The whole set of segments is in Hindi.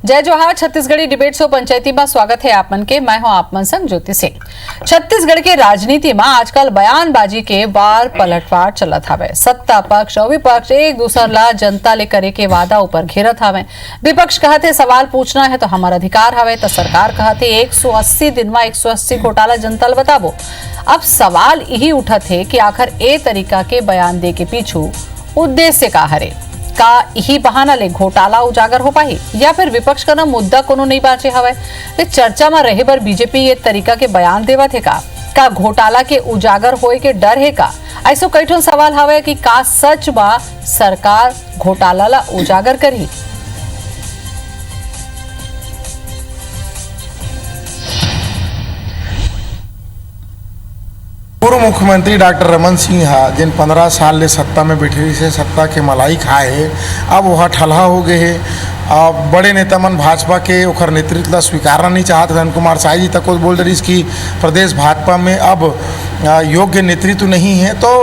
जय जोहार। छत्तीसगढ़ी डिबेट शो पंचायती में स्वागत है आप मन के। मैं हूं आप मन संग ज्योति सिंह। छत्तीसगढ़ के राजनीति में आजकल बयानबाजी के वार पलटवार चलत हवे। सत्ता पक्ष और विपक्ष एक दूसर ला जनता ले करे के वादा ऊपर घेरत हवे। विपक्ष कहते सवाल पूछना है तो हमारा अधिकार हवे, तो सरकार कहते 180 दिन में 180 घोटाला जनता ल बताबो। अब सवाल यही उठत है कि आखिर ए तरीका के बयान दे के पीछू उद्देश्य का हरे। का यही बहाना ले घोटाला उजागर हो पाही या फिर विपक्ष का ना मुद्दा कोनो नहीं बाचे हवे। ले चर्चा में रहे बर बीजेपी ये तरीका के बयान देवत है का घोटाला के उजागर होए के डर है का। ऐसो कई ठो सवाल हवे कि का सच बा सरकार घोटाला ला उजागर करी। पूर्व मुख्यमंत्री डॉक्टर रमन सिंह जिन 15 साल ले सत्ता में बैठे से सत्ता के मलाई खाए अब वह ठलहा हो गए है। बड़े नेता मन भाजपा के ओखर नेतृत्व स्वीकारना नहीं चाहते। धन कुमार साई जी तक बोल रही कि प्रदेश भाजपा में अब योग्य नेतृत्व नहीं है। तो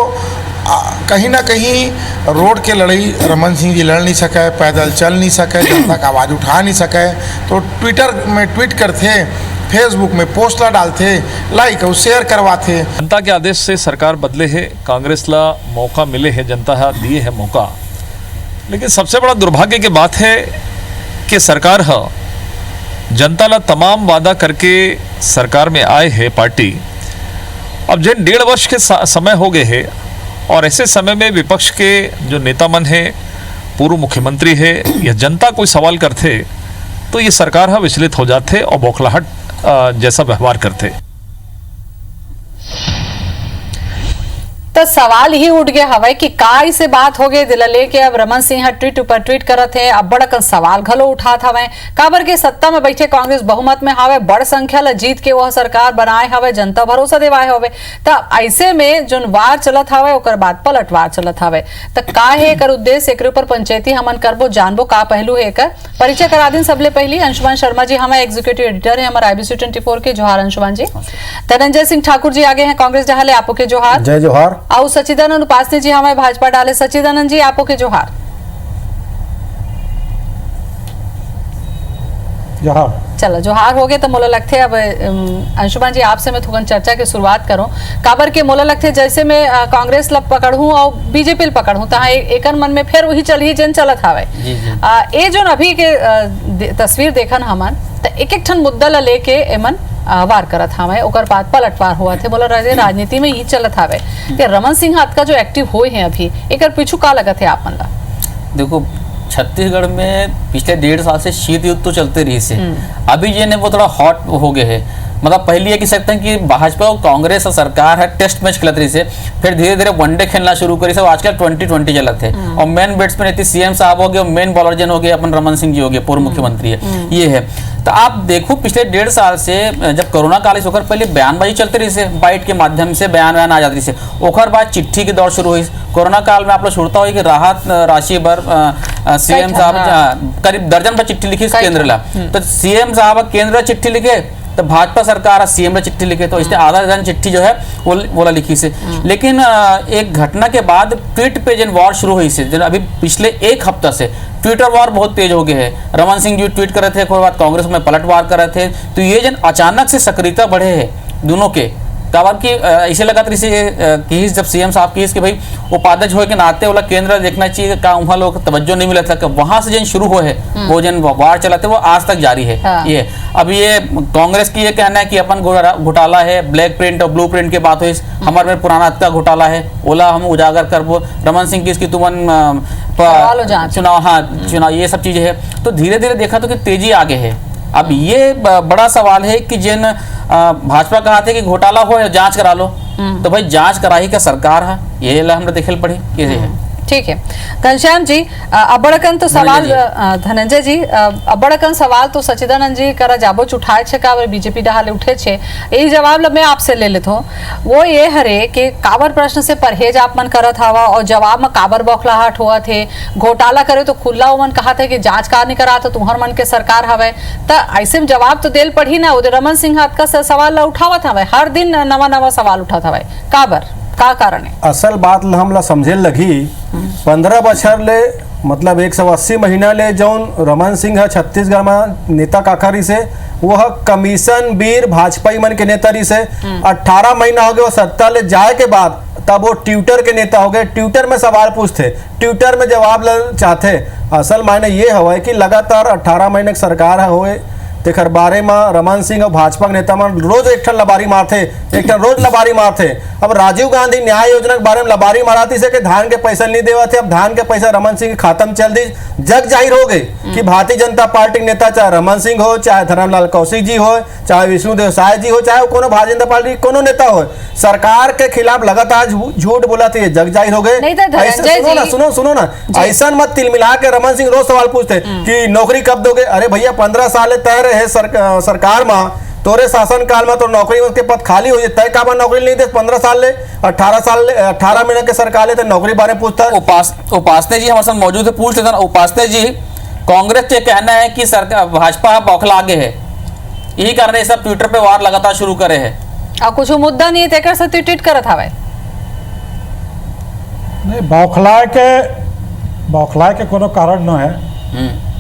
कहीं ना कहीं रोड के लड़ाई रमन सिंह जी लड़ नहीं सके, पैदल चल नहीं सके, जनता का आवाज़ उठा नहीं सके। तो ट्विटर में ट्वीट करते, फेसबुक में पोस्ट डालते, लाइक और शेयर करवाते। जनता के आदेश से सरकार बदले है, कांग्रेस ला मौका मिले है, जनता है दिए है मौका। लेकिन सबसे बड़ा दुर्भाग्य की बात है कि सरकार जनता ला तमाम वादा करके सरकार में आए है पार्टी। अब जिन 1.5 वर्ष के समय हो गए है और ऐसे समय में विपक्ष के जो नेता मन है, पूर्व मुख्यमंत्री है, यह जनता कोई सवाल करते तो ये सरकार विचलित हो जाते और बौखलाहट जैसा व्यवहार करते। तो सवाल ही उठ गया हवे कि काय से बात हो गए दिल लेके अब रमन सिंह ट्वीट ऊपर ट्वीट करत है। अब बड़ा सवाल घलो उठात हवे काबर के सत्ता में बैठे कांग्रेस बहुमत में हवे, बड़ संख्या ला जीत के वह सरकार बनाए हवे, जनता भरोसा देवाए हवे। तो ऐसे में जो वार चलत हवे ओकर बाद पलटवार चलत हवे। तो का है एकर उद्देश्य, एक ऊपर पंचायती हमन करबो जानबो का पहलू है एकर। परिचय करा दिन सबले पहली अंशुमान शर्मा जी हमारे एग्जीक्यूटिव एडिटर है हमारे IBC 24 के। जोहार अंशुमान जी। धनंजय सिंह ठाकुर जी आगे हैं कांग्रेस डहाले, आपो के जोहार। जय जोहार। और सचिदानंद उपासनी जी हमारे भाजपा डाले, सचिदानंद जी आपो के जोहार। जोहार। चलो जोहार हो गए तो मोला लगते अब अंशुमान जी आपसे मैं थोड़ा चर्चा की शुरुआत करूं। काबर के मोला लगते जैसे मैं कांग्रेस ला पकड़ूं और बीजेपी ला पकड़ूं तो एक मन में फिर वही चल ही जन चलत हवे। ये जो अभी के तस्वीर देखन हमन तो एक ठन मुद्दा ला लेके एमन वार करत हवे, ओकर बाद पलटवार हुआ थे। बोला रहे राजनीति में ही चलत हवे कि रमन सिंह का जो एक्टिव हुए हैं अभी एकर पीछू का लगत है आप मन ला? देखो छत्तीसगढ़ में पिछले 1.5 साल से शीत युद्ध तो चलते रही से अभी ये ने वो थोड़ा हॉट हो गए है। मतलब पहले ये कह सकते हैं कि भाजपा और कांग्रेस और सरकार है टेस्ट मैच खेलत रही से, फिर धीरे धीरे वनडे खेलना शुरू करी से। आजकल 2020 चलत है और मेन बैट्समैन इतनी CM साहब हो गए, मेन बॉलर जन हो गए अपन रमन सिंह जी हो गए, पूर्व मुख्यमंत्री है ये है। तो आप देखो पिछले 1.5 साल से जब कोरोना काल से होकर पहले बयानबाजी चलती रही से, बाइट के माध्यम से बयान आ जाती रही से। ओखर बाद चिट्ठी की दौड़ शुरू हुई। कोरोना काल में आप लोग सुनता हो कि राहत राशि पर CM साहब करीब दर्जन पर चिट्ठी लिखी केंद्र ला। तो CM साहब केंद्र चिट्ठी लिखे तो भाजपा सरकार CM में चिट्ठी लिखे, तो इसने आधा दर्जन चिट्ठी जो है वो लिखी से। लेकिन एक घटना के बाद ट्वीट पे जन वॉर शुरू हुई से, जन अभी पिछले 1 हफ्ता से ट्विटर वॉर बहुत तेज हो गए है। रमन सिंह जी ट्वीट कर रहे थे, कोई बात कांग्रेस में पलटवार कर रहे थे। तो ये जन अचानक से सक्रियता बढ़े है दोनों के काबर की ऐसे लगा कि जब CM साहब की कि भाई उपाध्यक्ष हो के नाते वाला केंद्र देखना चाहिए का वहाँ लोग तवज्जो नहीं मिला था। वहां से जन शुरू हुए है वो जन वार चलाते वो आज तक जारी है। ये अब ये कांग्रेस की ये कहना है कि अपन घोटाला है, ब्लैक प्रिंट और ब्लू प्रिंट की बात हुई, हमारे में पुराना का घोटाला है, ओला हम उजागर कर वो रमन सिंह की इसकी तुमन चुनाव ये सब चीजें है। तो धीरे धीरे देखा तो कि तेजी आगे है। अब ये बड़ा सवाल है कि जिन भाजपा कहा थे कि घोटाला हो या जांच करा लो, तो भाई जांच कराही का सरकार है, ये हमने देखे पड़े कैसे है। ठीक है घनश्याम जी, अबड़कन तो सवाल धनंजय जी अबड़कन सवाल तो सचिदानंद जी करा जाबो उठाए छे काबर बीजेपी डहाले उठे छे। यही जवाब मैं आपसे ले लेत हूँ। वो ये हरे कि काबर प्रश्न से परहेज आप मन करत हवा और जवाब में काबर बौखलाहट हुआ थे। घोटाला करे तो खुला मन कहा थे कि जांच कार नहीं करा तो तुम्हार मन के सरकार हवे। तो ऐसे में जवाब तो देल पड़ी ना, उधर रमन सिंह का सवाल उठावत हवे, हर दिन नवा नवा सवाल उठात हवे, काबर का कारण है? असल बात हमला समझे लगी 15 बछर ले मतलब 180 महीना ले जौन रमन सिंह है छत्तीसगढ़ में नेता काखरी से वह कमीशन वीर भाजपाई मन के नेता रही से 18 महीना हो गए वो सत्ता ले जाए के बाद तब वो ट्विटर के नेता हो गए। ट्विटर में सवाल पूछते, ट्विटर में जवाब चाहते। असल मायने ये हवा है कि लगातार 18 महीने की सरकार हुए तेखर बारे में रमन सिंह और भाजपा के नेता मन रोज एक ठन लबारी मारते, एक ठन रोज लबारी मारते। अब राजीव गांधी न्याय योजना के बारे में लबारी माराती से कि धान के पैसा नहीं देवा थे, अब धान के पैसा रमन सिंह के खाता में चल दी। जग जाहिर हो गई कि भारतीय जनता पार्टी के नेता चाहे रमन सिंह हो, चाहे धर्मलाल कौशिक जी हो, चाहे विष्णुदेव साय जी हो, चाहे कोनो भारतीय जनता पार्टी कोनो नेता हो, सरकार के खिलाफ लगातार झूठ बोलाती है। जग जाहिर हो गए। सुनो ना ऐसा मत तिल मिला के रमन सिंह रोज सवाल पूछते कि नौकरी कब दोगे। अरे भैया 15 साल तय रहे सरकार में, तोरे शासन काल में तो नौकरी के पद खाली हो तय का नौकरी नहीं दे। 15 साल ले 18 महीने के सरकार ले तो नौकरी बारे पूछता है। उपासने जी हमारे साथ मौजूद है, पूछ लेते हैं। उपासने जी, कांग्रेस का कहना है कि सरकार भाजपा बौखला आगे है, यही कारण है सब ट्विटर पे वार लगातार शुरू करे है और कुछ मुद्दा नहीं है से ट्वीट करत हवे। नहीं, बौखलाए के कोनो कारण न है।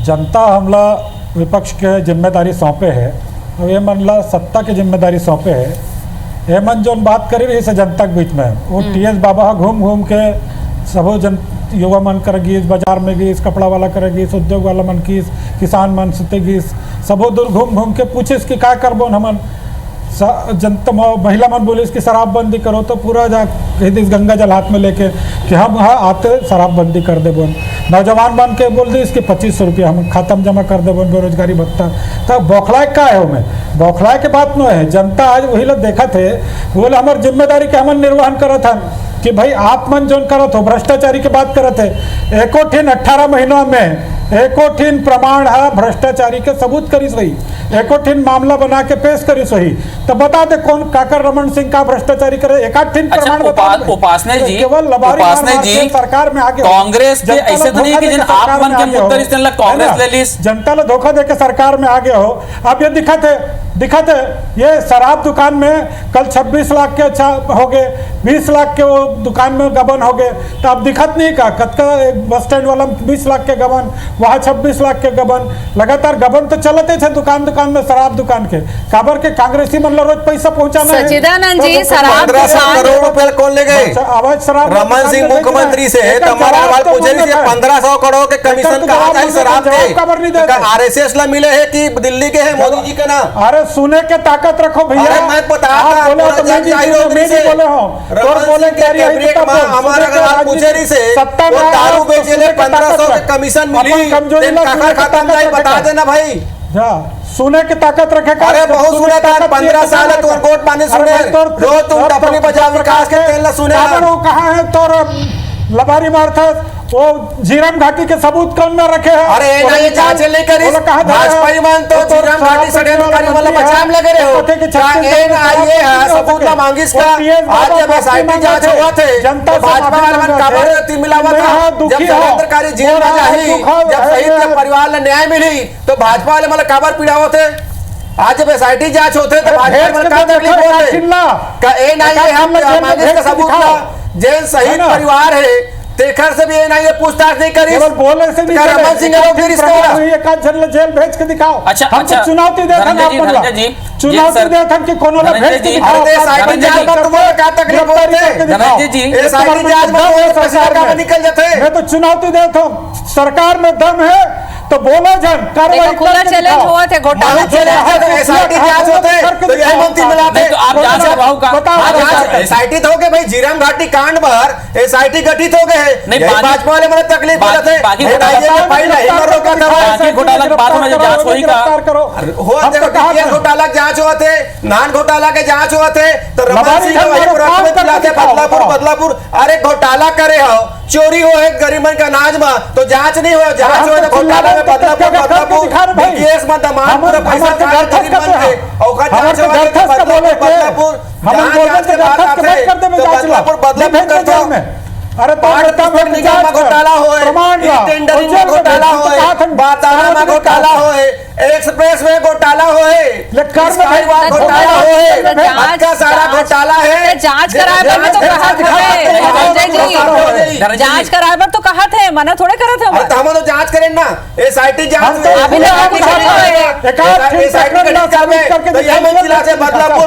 जनता हमला विपक्ष के जिम्मेदारी सौंपे है और ये मन ला सत्ता की जिम्मेदारी सौंपे है। ये मन जो बात करी रही से जनता के बीच में वो टीएस बाबा घूम घूम के सबो युवा मन करेगी, बाजार में गई, कपड़ा वाला करेगी, उद्योग वाला मन की, किसान मन सुतेगी, सबो दूर घूम घूम के पूछिस कि क्या करबो हमन। जनता महिला मन बोली कि शराबबंदी करो तो पूरा जा कही गंगा जल हाथ में लेके कि हम हाँ आते शराबबंदी कर दे बोन। नौजवान बन के बोल दी इसके 2500 रुपया हम खाता में जमा कर दे बोन बेरोजगारी भत्ता। तो बौखलाए का है हमें, बौखलाए के बात न है। जनता आज वही लोग देखा थे, बोले हमारी जिम्मेदारी के हमन निर्वहन करत हन कि भाई आप मन जो करत हो भ्रष्टाचारी की बात करत है। एको ठिन 18 महीनों में एको ठिन प्रमाण है भ्रष्टाचारी के सबूत करी सही, एको ठिन मामला बना के पेश करी सही। तो बता दे कौन काकर रमन सिंह का भ्रष्टाचारी करे, एक ठिन प्रमाण बता दे। उपासने जी, केवल लबारी मार सरकार में आगे कांग्रेस के ऐसे तो नहीं कि जिन आप मन के मुद्दा रिश्ते कांग्रेस ले ली, जनता ने धोखा दे के सरकार में आगे हो। आप ये दिखाते ये शराब दुकान में कल 26 लाख के हो गए, 20 लाख के वो दुकान में गबन हो गए। तो अब दिखत नहीं का कतका बस स्टैंड वाला 20 लाख के गबन, वहाँ 26 लाख के गबन, लगातार गबन तो चलते थे दुकान में शराब दुकान के। काबर के कांग्रेसी मन रोज पैसा पहुंचाना है। सच्चिदानंद जी, शराब 1500 करोड़ रुपए कौन ले गए? रमन सिंह मुख्यमंत्री से 1500 करोड़ के कमीशन कहा जाए शराब के? आरएसएस ला मिले है कि दिल्ली के है मोदी जी का नाम? अरे सुने के ताकत रखो भैया। मैं बता रहा बोले हो तो मैं भी बोले हो और बोले हमारे अगर आप पूछे रही से वो दारू बेचे ले 1500 के कमीशन मिली, खत्म नहीं बता देना भाई। सुने की ताकत रखे। अरे बहुत सुने 15 साल है तुम कोट पानी सुने, रोज तुम अपनी बचाव विकास के तेल सुने। कहाँ है तो लबारी मारता वो झीरम घाटी के सबूत कौन में रखे हैं? अरे ये जांच नहीं करी भाजपा मान तो झीरम घाटी षड्यंत्रकारी वाला बचाव लगे रहे हो। एनआईए है सबूत ला मांगिस का। आज जब एसआईटी जांच हुआ थे तो भाजपा वाला मन काबर ती मिलावा था। जब षड्यंत्रकारी जेल में जाही, जब शहीद के परिवार ने न्याय मिली तो भाजपा वाले मतलब काबर पीड़ाव थे। आज जब एसआईटी जांच होते तो भाजपा वाले का तकलीफ होते का एनआईए हम मांगिस का सबूत ला। जेल शहीद परिवार है तेखर से भी एनआईए पूछताछ नहीं करी, केवल बोले से नहीं करे। रमन सिंह को फिर इसका जेल भेज के दिखाओ। अच्छा हम तो चुनौती देते हैं चुनौती देते हैं कि कोनो ना भेज के दिखाओ। एसआईटी जांच में तुम्हारा क्या तकलीफ होती है? एसआईटी जांच में पैसा का निकल जाते हैं। मैं तो चुनौती देता हूं, सरकार में दम है तो बोलो जन कार्रवाई खुला चैलेंज हुआ थे घोटाला एसआईटी जांच होते तो यही मंत्री मिलाते। तो आप जांच करवाओ का एसआईटी तो हो गए भाई, झीरम घाटी कांड पर एसआईटी गठित हो गए हैं। भाजपा वाले मतलब तकलीफ हो जाते बाकी घोटाला के बाद में जांच होई का हो देखो घोटाला की जांच हुआ थे, नान घोटाला के जांच हुआ थे तो रमन सिंह वही बदलापुर। अरे घोटाला करे हो, चोरी हो है गरीबन का अनाज में तो जांच नहीं हो, जांच हो तो घोटाला में बदलापुर केस में तमाम पूरा पैसा गरीबन के औखा जांच बदलापुर जांच के बाद आते तो बदलापुर कर दो। अरे तो भारत नेता पुस्तक में निगम में जांच कर, घोटाला होए, प्रमाण ला, टेंडरिंग और में जेल में घोटाला भेज, होए, तो कहा था, बारदाना में सारा घोटाला घोटाला। होए, एक्सप्रेस में घोटाला होए, लेकर में स्काई वॉक भेज, घोटाला तो होए, जांच- का सारा घोटाला है। जांच कराए पर भी तो कहा थे धनंजय जी, जांच कराए पर तो कहा थे, मना थोड़े करा थे अरे तो हम तो जांच करें ना, एसआईटी जांच हम तो अभी तो आपको कहा था, नहीं एकाध ठीक एसआईटी तकरीर ना सबमिट करके तो यह दिखाइए, जिला से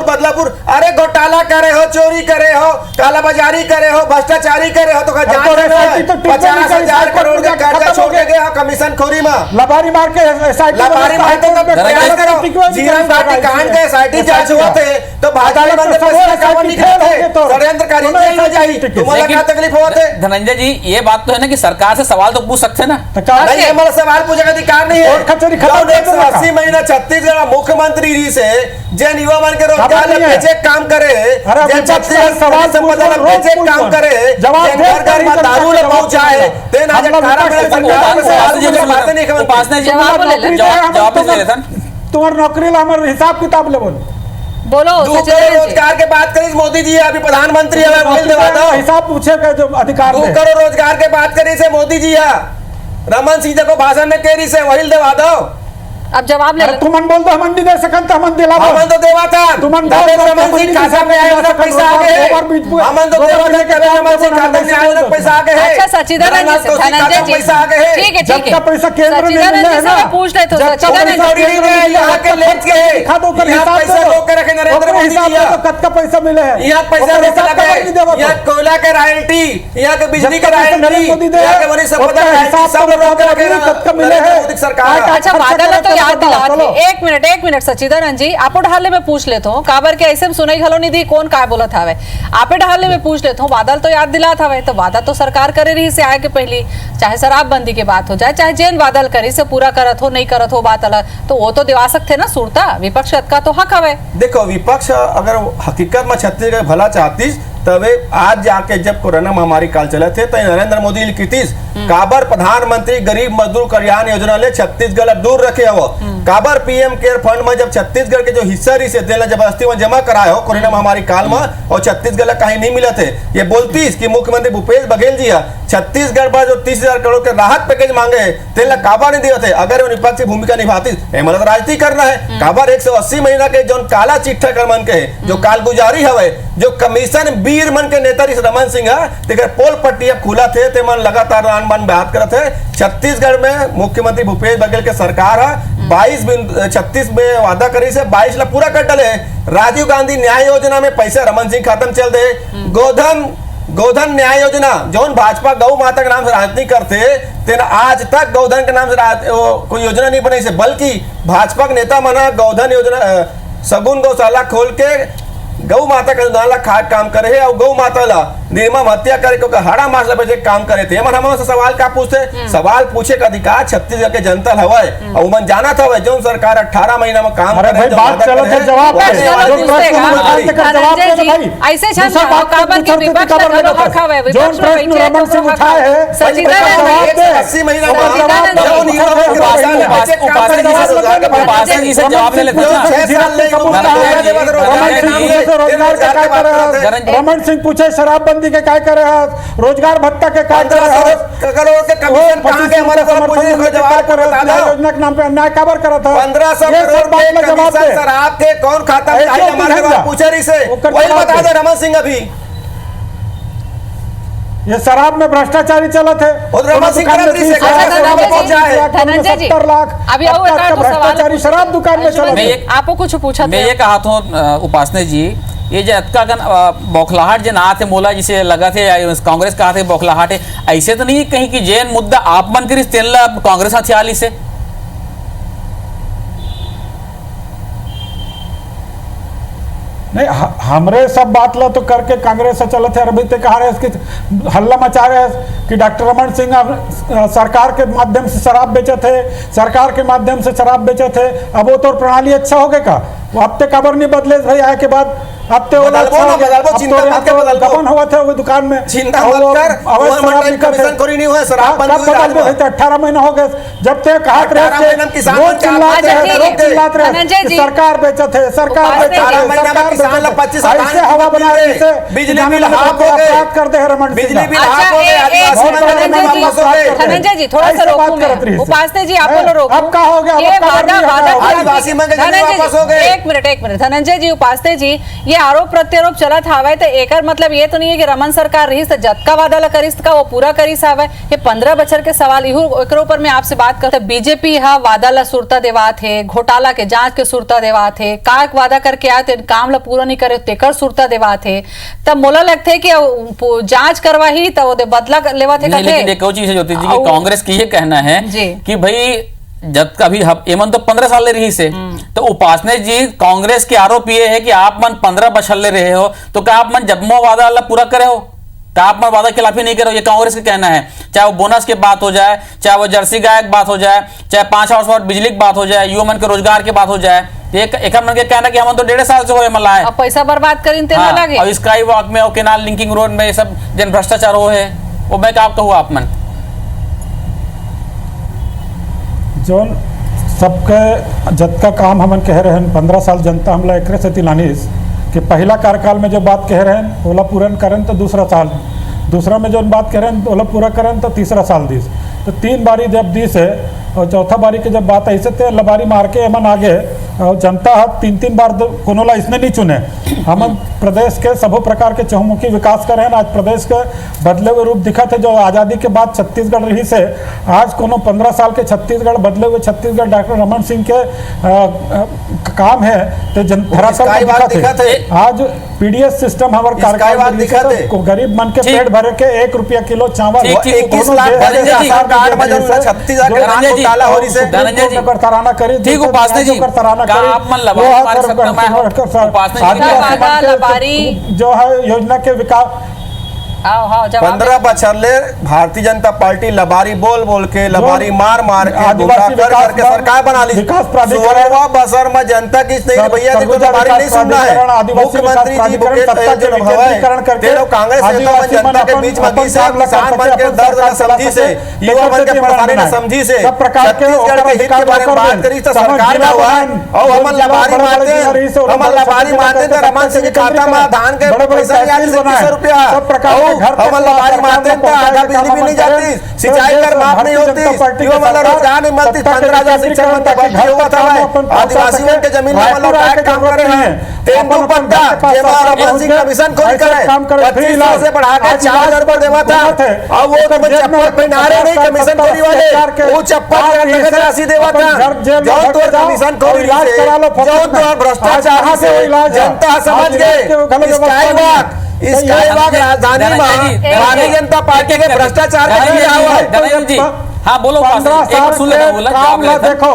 बदलापुर अरे घोटाला करे हो, चोरी करे हो, कालाबाजारी करे हो, भ्रष्टाचारी करे हो, तो का जांच तो करे SIT तो हो। टिकट 50,000 करोड़ का खत्म कर्जा हो छोड़ के गया। गए हो कमीशन खोरी में। लबारी मार के SIT लाभारी मारते तो प्रयास करो, जीवन घाटी कांड के एसआईटी जांच हुआ थे तो भाजपा अदालत बंदे तो पैसे सब का कावन SIT निकले थे, होंगे तो। षड्यंत्रकारी दोनों जेल में SIT जाई, टिकट। तुम्हारा क्या तकलीफ हुआ थे? धनंजय जी, ये बात तो है ना कि सरकार से सवाल तो पूछ सकते हैं ना। तो क्या- नहीं, हमारा सवाल पूछने का अधिकार नहीं है। कोर्ट कचहरी खत्म जौन कर एक सौ देना। 80 महीना छत्तीसगढ़ में मुख्यमंत्री जी से जैन युवा मन के रोजगार खबर नहीं है। बेचे काम करे, अरे जैन विपक्ष का छत्तीसगढ़ सवाल संपदा पूछ लो, बेचे रोज काम पूछ करे, लो। जवाब जैन दे, घर घर में करीब दारू जवाब पहुंचाए, दे। तेन आज हम लोग 18 विपक्ष में से सरकार में सवाल जवाब पूछने बातें नहीं खबर। उपासना जी जवाब ले ले। जवाब नहीं दे रहे थे। तुम्हारी नौकरी ला हमारे हिसाब किताब ले बोल बोलो दू सचिन करोड़ जी। रोजगार के बात करी मोदी जी, अभी प्रधानमंत्री है, वहील दवा दो। हिसाब पूछे का जो अधिकार 2 दे। करोड़ रोजगार के बात करी से मोदी जी है, रमन सिंह जी को भाषण में कह रही से वहील दवा दो। अब जवाब ले अरे ले। तुमन बोल दो हम नहीं दे सकन तो हम दिला दो। हमन तो देवा था, तुमन तबे बोल दो, रमन हम सिंह नहीं खाता दे में आए सकते, उधर पैसा आ गए, दो बार बीच में- हमन तो दो देवा बार था, लेके तबे काम रमन सिंह करना खाता में आए उधर पैसा आ गए। अच्छा सचिदानंद जी से, धनंजय जी पैसा आ गए। ठीक है जब ठीक का है पैसा केंद्र में सचिदानंद मिले जी है से ना, मैं पूछ लेता हूँ जब का सचिदानंद पैसा जी। केंद्र में मिले, यहाँ के लेट के दिखा दो कर यहाँ हिसाब पैसा दे दो। रोक के रखे नरेंद्र ओकरे मोदी हिसाब जी से है। तो कत का पैसा मिले है यहाँ पैसा ओकरे रोक के हिसाब का लगे, नहीं देवा यहाँ कोयला के रॉयल्टी, यहाँ के बिजली के जब तक पैसा नरेंद्र रॉयल्टी, मोदी दे यहाँ के वरिष्ठ संपदा ओकरे रॉयल्टी हिसाब सब से रोक के रखे कत का मिले नरेंद्र है मोदी की सरकार। अच्छा बादल तो याद दिला चलो। एक मिनट सचिदानंद जी आपो ढाले में पूछ लेता हूँ काबर के ऐसे में सुनाई घलो नहीं दी कौन का बोला था वे आपे ढाले में पूछ लेता हूँ बादल तो याद दिला था वे तो वादा तो सरकार करे रही से आए के पहली चाहे शराबबंदी की बात हो जाए चाहे जेन बादल करी से पूरा करत हो नहीं करत हो बात अलग तो वो तो दिवा सकते ना सुरता विपक्ष का तो हक हवे देखो विपक्ष अगर हकीकत में छत्तीसगढ़ भला चाहती तबे आज जाके जब कोरोना महामारी काल चले थे तो नरेंद्र मोदी लिखितीस काबर प्रधानमंत्री गरीब मजदूर कल्याण योजना ले छत्तीसगढ़ दूर रखे हो काबर पीएम केयर फंड में जब छत्तीसगढ़ के जो हिस्सा रही से तेल जबरदस्ती में जमा कराए हो कोरोना महामारी काल में और छत्तीसगढ़ कहीं नहीं मिला थे ये बोलती कि मुख्यमंत्री भूपेश बघेल जी छत्तीसगढ़ पर जो 30,000 करोड़ के राहत पैकेज मांगे तेल काबर नहीं दिए थे अगर वो विपक्षी भूमिका निभाती मतलब राजनीति करना है काबर 180 महीना के जो काला चिट्ठा कर मन के जो कालगुजारी हवे जो कमीशन वीर मन के नेता रमन सिंह है पोल पट्टी अब खुला थे ते मन लगातार आन बात करते थे छत्तीसगढ़ में मुख्यमंत्री भूपेश बघेल के सरकार है 36 में वादा करी से 22 ला पूरा कर डले राजीव गांधी न्याय योजना में पैसे रमन सिंह खत्म चल दे गोधन न्याय योजना जौन भाजपा गौ माता के नाम से राजनीति करते तेना आज तक गौधन के नाम से कोई योजना नहीं बनी से बल्कि भाजपा के नेता मना गौधन योजना सगुन गौशाला खोल के गौ माता का अनुदान खाद काम करे है और गौ माता ला निर्मम हत्या करे क्योंकि हरा मास बजे काम करे थे मन हमसे सवाल का पूछते सवाल पूछे का अधिकार छत्तीसगढ़ के जनता हवाए और मन जाना था जो सरकार 18 महीना में काम अरे भाई बात चलो थे जवाब विपक्ष दे। चलो जो पूछते प्रश्न का। मुझे कर जवाब दे धनंजय ना जी, भाई ऐसे छन दूसरा बात काबर पूछते के विपक्ष खबर का नहीं हक हवे, देते। जो विपक्ष में प्रश्न बैठे रमन तो सिंह हक उठाए हवे। है सचिदानंद जवाब जी, दे। 180 महीना और में जवाब दे। जो निर्मम के रोजगार में बच्चे काम करे जिसे रोजगार के उपासना जी से जवाब ले लेते हैं। 6 साल ले रमन सिंह पूछे शराबबंदी के क्या करे है रोजगार भत्ता के क्या करे है करोड़ के कमीशन कहां के हमारे को पूछने को जवाब कर बता दो योजना के नाम पे अन्याय काबर करा था 1500 ये सब करोड़ बात के में जवाब कमीशन दे शराब के कौन खाता में आई हमारे को पूछे रही से ओकर वही जवाब बता दे। दे रमन सिंह अभी ये शराब में भ्रष्टाचारी चला थे और रमन सिंह दुकान में करत रही से 30 लाख, धनंजय जी, पहुंचा है, धनंजय जी, 70 लाख अभी और अब तक एक का सवाल भ्रष्टाचारी शराब दुकान में चला मैं थे। एक- आपको कुछ पूछा मैं ये कहा था उपासना जी ये जो अतका गन बौखलाहट जो ना थे मोला जिसे लगा थे कांग्रेस कहा थे बौखलाहट है ऐसे तो नहीं कहीं कि जैन मुद्दा आप मन करी तेल कांग्रेस हथियाली से नहीं हमरे सब बात ला तो करके कांग्रेस से चलते हैं अभी तक कहा रहे इसकी हल्ला मचा रहे हैं कि डॉक्टर रमन सिंह अब सरकार के माध्यम से शराब बेचे थे सरकार के माध्यम से शराब बेचे थे अब वो तो प्रणाली अच्छा हो गया का वो अब तक खबर नहीं बदले भाई आए के बाद अब तो बदलबो ना बदलबो, चिंता मत कर, बदलबो। गबन हुआ थे वो दुकान में, चिंता और मत वो कर, अवैध वो शराब मतलब बिकत है। कमीशन खोरी नहीं हुआ, शराब बंद कब हुई बदल रात दे? 18 महीना हो गए जब ते कहा 18 महीना में किसान रोज बन के चिल्लाते अच्छा, रहे, ठीक रोज है। चिल्लाते रहे धनंजय कि जी, सरकार बेचत है, सरकार उपासने बेचत जी, है, 18 महीना में सरकार किसान बेचत ला है। 25 ऐसे हवा बना रहे बिजली थे, बिल जाने हाफ को हो गए, अपराध कर दे रमन बिजली सिंह। बिल अच्छा, हाफ हो गए, आदिवासी बहुत मंडल बड़े में धनंजय वापस हो गए। धनंजय जी थोड़ा सा ऐसे बात रोकूं करत रही मैं, से। उपासने जी आपको रोकूं। अब का हो गया? अब ये का वादा नहीं वादा होगा? किया आदिवासी कि- मंडल जमीन धनंजय वापस हो गए। एक मिनट धनंजय जी, उपासने जी, ये आरोप प्रत्यारोप चलत हावे तो एकर मतलब ये तो नहीं है कि रमन सरकार रही तो जतका वादा ला करिस का वो पूरा करिस हावे। ये 15 बछर के सवाल इहू एकरो ऊपर मैं आपसे बात करते। बीजेपी हा वादा ला सुरता देवात है, घोटाला के जांच के सुरता देवात है, का वादा करके आए तो काम ला पूरा नहीं करे तेकर सुरता देवात है। तब मोला लगता है कि जांच करवाही तो वो बदला लेवा थे नहीं, लेकिन एक और चीज है ज्योति जी कि कांग्रेस की ये कहना है जी। कि भाई जब कभी एमन तो 15 साल ले रही से, तो उपासने जी कांग्रेस के आरोप ये है कि आप मन 15 बछर ले रहे हो, तो क्या आप मन जब वादा अल्लाह पूरा करे हो, क्या आप मन वादा खिलाफी नहीं करे हो? ये कांग्रेस का कहना है। चाहे वो बोनस की बात हो जाए, चाहे वो जर्सी गाय की बात हो जाए, चाहे 5 हॉर्स बिजली की बात हो जाए, युवा मन के रोजगार की बात हो जाए, एक मन के कहना कि हम तो 1.5 साल से हो मला है। अब पैसा बर्बाद करीन ते हाँ, लगे और स्काई वॉक में और केनाल लिंकिंग रोड में ये सब जन भ्रष्टाचार हो है, वो मैं क्या कहूँ आप मन जोन सबके जतका काम हमन कह रहे हैं 15 साल जनता हमला एकरे से तिलानीस कि पहला कार्यकाल में जो बात कह रहे हैं ओला पूरन करें तो दूसरा साल, दूसरा में जो बात कह रहे हैं ओला पूरा करें तो तीसरा साल दिस, तो 3 बारी जब दिस है और चौथा बारी के जब बात ऐसे थे लबारी मार के हमन आगे और जनता 3 बार कोनोला इसने नहीं चुने। हम प्रदेश के सभी प्रकार के चहुमुखी विकास कर रहे हैं। आज प्रदेश के बदले हुए रूप दिखा थे जो आज़ादी के बाद छत्तीसगढ़ रही से आज कोनो 15 साल के छत्तीसगढ़ बदले हुए छत्तीसगढ़ डॉक्टर रमन सिंह के काम है तो धरातल पर दिखा थे। आज पीडीएस सिस्टम हमारे कार्यकाल को गरीब मन के पेट भरे के 1 रुपया किलो चावल 21 लाख तराना करी ठीक उपासने जी का आप मन लबारी जो है योजना के विकास आओ हाँ जवाब 15 बछर ले भारतीय जनता पार्टी लबारी बोल बोल के लबारी मार मार के आदिवासी गुमराह कर करके सरकार बना ली। विकास प्राधिकरण 16वां बछर में जनता की नहीं भैया देखो लबारी नहीं सुनना है। मुख्यमंत्री जी तेरे कांग्रेस नेता में जनता के बीच में घिसे किसान मन के दर्द न समझी से युवा मन के परेशानी न समझी से छत्तीसगढ़ के हित के बारे में बात करी तो सरकार का हुआ और हम लबारी मारते हम लबारी मारते तो रमन सिंह के खाता में धान के पैसा नहीं आती 200 रुपया हम लबारी मारते हैं तो आधा बिजली भी नहीं जाती, सिंचाई कर माफ नहीं होती, युवा वाला रोजगार नहीं मिलती, 15,000 शिक्षक मन तक भर्ती हुआ था। आदिवासी मन के जमीन में मतलब लायक काम कर रहे हैं। तेंदुपत्ता जेमा रमन सिंह कमीशन खोल करे 25 से बढ़ा के 4,000 रुपए देवा था और वो तो चप्पल पहना रहे नहीं कमीशन खोरी वाले, वो चप्पल नगद राशि देवा था। जो तो कमीशन खोरी से जो तो भ्रष्टाचार से जनता समझ गए स्काई वॉक राजधानी में भारतीय जनता पार्टी के भ्रष्टाचार का किया हुआ है। हाँ बोलो 15 साल काम ना देखो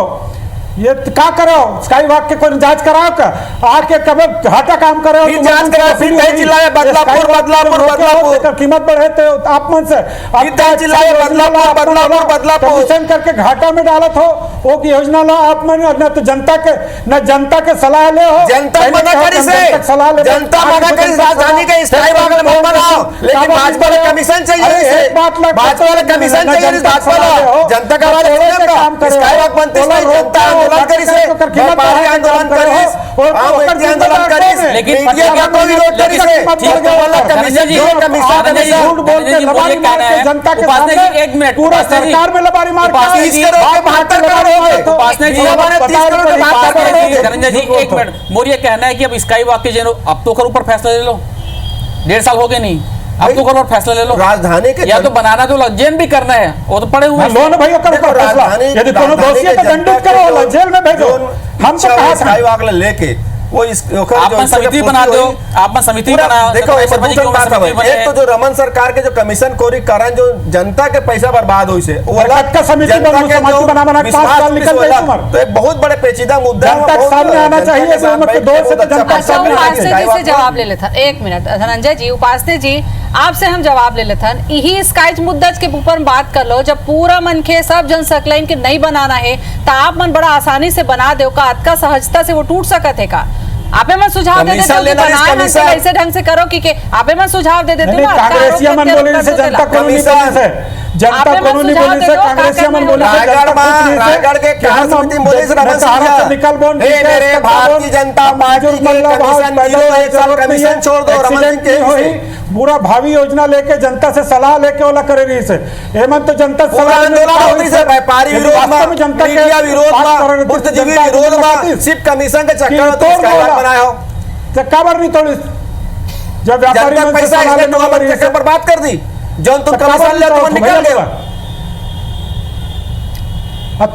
ये क्या करो स्काई वॉक के कोई जांच कराओ का आके कब घाटा काम करो फिर जांच कराओ फिर नहीं चिल्लाए बदलापुर कीमत बढ़े तो आप मन से फिर चिल्लाए बदलापुर कमीशन करके घाटा में डालत हो वो की योजना ला आप मन न तो जनता के सलाह ले हो जनता मना करी से जनता मना करी राजधानी के स्काई वॉक में मत बनाओ लेकिन भाजपा का कमीशन चाहिए भाजपा वाला कमीशन चाहिए भाजपा वाला जनता का स्काई वॉक बनते जनता आंदोलन करी से व्यापारी आंदोलन करी आम व्यक्ति आंदोलन करी लेकिन मीडिया का कोई विरोध करी से ठीक वाला कमीशन जी कमीशन झूठ बोल के लबारी मार के जनता के सामने 1 मिनट पूरा सरकार में लबारी मार के 30 करोड़ 72 करोड़ उपासने जी 30 करोड़ धनंजय जी 1 मिनट मोर ये कहना है कि अब स्काई वॉक के जनो अब तो ऊपर फैसला ले लो 1.5 साल हो गए नहीं अब तो करो फैसला ले लो राजधानी के या तो बनाना तो जेल भी करना है वो तो पड़े हुए लोन भाई करो फैसला यदि कोनो दोषी है तो दंडित करो जेल में भेजो हम तो कहा स्काई वॉक लेके वो इस आप समिति बना दो आप समिति बनाओ देखो एक तो जो रमन सरकार के जो कमीशन कोरी कारण जो जनता के पैसा बर्बाद हुई से वो का समिति बना 5 साल निकल गए तुम्हारे तो एक बहुत बड़े पेचीदा मुद्दा जनता के सामने आना चाहिए से जवाब ले लेता 1 मिनट धनंजय जी उपासने जी आपसे हम जवाब ले लेते हैं यही स्काइज मुद्दा के ऊपर बात कर लो जब पूरा मन के सब जन सकलाइन के नहीं बनाना है तो आप मन बड़ा आसानी से बना दो का अतका सहजता से वो टूट सकत है का आपे मैं सुझाव दे देते कमीशन हो कि लेना इस बनाए हैं तो कमीशन। ऐसे ढंग से करो कि आपे मैं सुझाव दे देते नहीं, हो कांग्रेसिया मन बोले से जनता कानूनी बोले से जनता आपे मैं कानूनी सुझाव बोले दे से दो, कांग्रेसिया मन बोले से रायगढ़ के क्या समिति बोले से रमन सिंह सहारा से निकल बोल हे मेरे भारतीय जनता पार्टी के कमीशन जीरो, एक साल कमीशन छोड़ दो रमन सिंह के होई पूरा भावी योजना लेके जनता से सलाह लेके वाला करे रही से हेमंत तो जनता से पूरा सलाह आंदोलन होती से व्यापारी लेकिन विरोध वास्तव में जनता के मीडिया विरोध बात कर रहे थे, बुद्धिजीवी जनता विरोध जनता सिर्फ कमीशन के चक्कर में कि तो इसका तोड़ इलाज बोला। बनाया हो चक्काबर नहीं तोड़ी जब व्यापारी जनता मन से पैसा सलाह इसने लेने तो वाला हमारे रही चक्कर से बर्बाद कर दी जौन तुम कमीशन ले तो निकल गए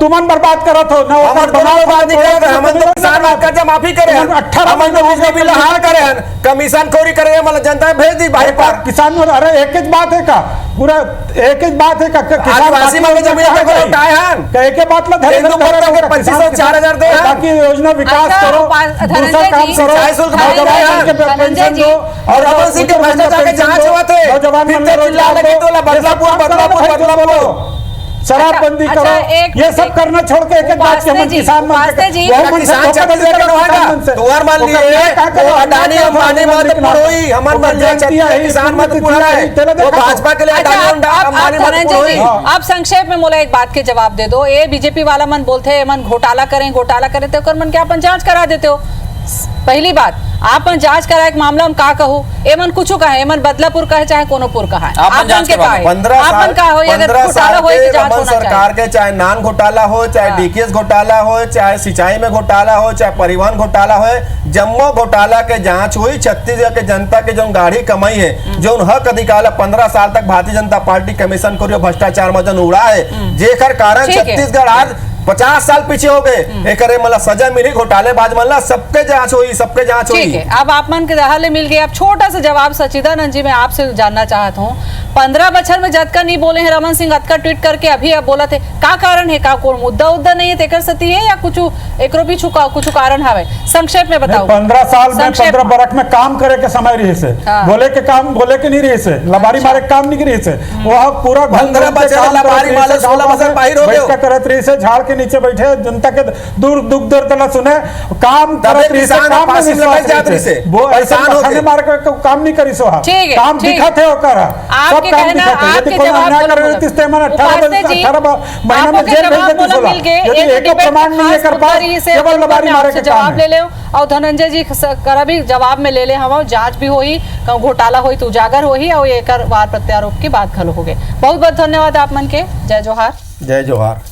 तुमन बर्बाद करत हो ना हमर दोनों बात नहीं करे हम तो किसान का कर्जा माफी करे हैं 18 हम तो बिजली बिल हाल करे हैं कमीशन खोरी करे हैं मतलब जनता में भेज दी भाई पर किसान में अरे एक ही बात है का पूरा एक ही बात है का आदिवासी में जमीन पे कोई उठाए हैं एक ही बात ला धरे हिंदू पत्ता के 2500 4000 दे हैं बाकी योजना विकास अच्छा, करो धनंजय दूसरा काम जी, करो सिंचाई शुल्क माफ नौजवान कराया के है। धनंजय पेंशन जी, दो और रमन सिंह के भ्रष्टाचार के जांच हुआ थे नौजवान फिर मन तो में चिल्ला रोजगार लगे दो, तो बदलापुर ये सब बदलापुर शराबबंदी अच्छा, करो एक- ये सब एक- करना छोड़ के एक एक बात के उपासने मन जी, किसान मन उपासने जी, किसान छत्तीसगढ़ के नोएगा तो और मान लिए वो अडानी अंबानी महत्वपूर्ण हुई हमार मन जाए किसान महत्वपूर्ण है वो भाजपा के लिए अच्छा अडानी अंबानी धनंजय महत्वपूर्ण जी हुई आप संक्षेप में मोला एक बात के जवाब दे दो ये बीजेपी वाला मन बोलते हैं मन घोटाला करें तो कर मन क्या अपन जांच करा देते हो पहली बात आप जांच कराए के मामला में का कहू एमन कुछ कहे एमन बदलापुर कहे चाहे कोनोपुर कहे आपन जांच के करवा कहे 15 आपन का हो अगर 15 घोटाला साल हो के तो जांच रमन होना सरकार चाहिए के चाहे नान घोटाला हो चाहे हाँ। डीकेएस घोटाला हो चाहे सिंचाई में घोटाला हो चाहे परिवहन घोटाला हो जम्मो घोटाला के जांच हुई छत्तीसगढ़ के जनता के जो गाढ़ी कमाई है जो हक अधिकार 15 साल तक भारतीय जनता पार्टी कमीशन को भ्रष्टाचार में जो उड़ा है जेकर कारण ठीक है। छत्तीसगढ़ आज 50 साल पीछे हो गए एक मतलब सजा मिली घोटालेबाज मल्ला सबके जांच हुई सबके जांच हुई ठीक है अब आप मन के दहाले मिल गए अब छोटा सा जवाब सचिदानंद जी मैं आपसे जानना चाहता हूँ 15 बछर में जतका नहीं बोले हैं रमन सिंह अतका ट्वीट करके अभी अब बोला थे का कारण है का कोई मुद्दा नहीं है तेकर सती है या कुछ एकरो भी कुछ कारण हवे संक्षेप में बताओ 15 साल में संक्षेप 15 बरस में काम करे के समय रही से हाँ। बोले के नहीं रही से लबारी मारे के काम नहीं रही से वो पूरा 15 बच्चे लबारी मारे 16 बरस बाहर हो गए करत रही से झाड़ के नीचे बैठे जनता के दूर दुख दर्द न सुने काम करत रही से किसान काम में फांसी में विश्वास बैठ जात रही रही से से। वो ऐसे परेशान हो खाने गए। मार के काम नहीं करी सो ठीक है, काम ठीक। दिखा थे ओकर आपके सब काम कहना दिखा थे आपके यदि कोई जवाब अन्याय बोलो कर बोलो। रहे थे मन उपासने जी, 18 महीना में आपके जेल जवाब भेज देती बोलो सोला मिल गए, यदि एक एक डिबेट प्रमाण में नहीं है खास कर पास मुद्दा से केवल लबारी मारे आपसे के काम जवाब ले ले और धनंजय जी करा भी जवाब में ले ले हम जांच भी होई कहूं घोटाला होई तो उजागर होई और एकर वार प्रत्यारोप की बात खलो हो गए बहुत बहुत धन्यवाद आप मन के जय जोहार जय जोहार।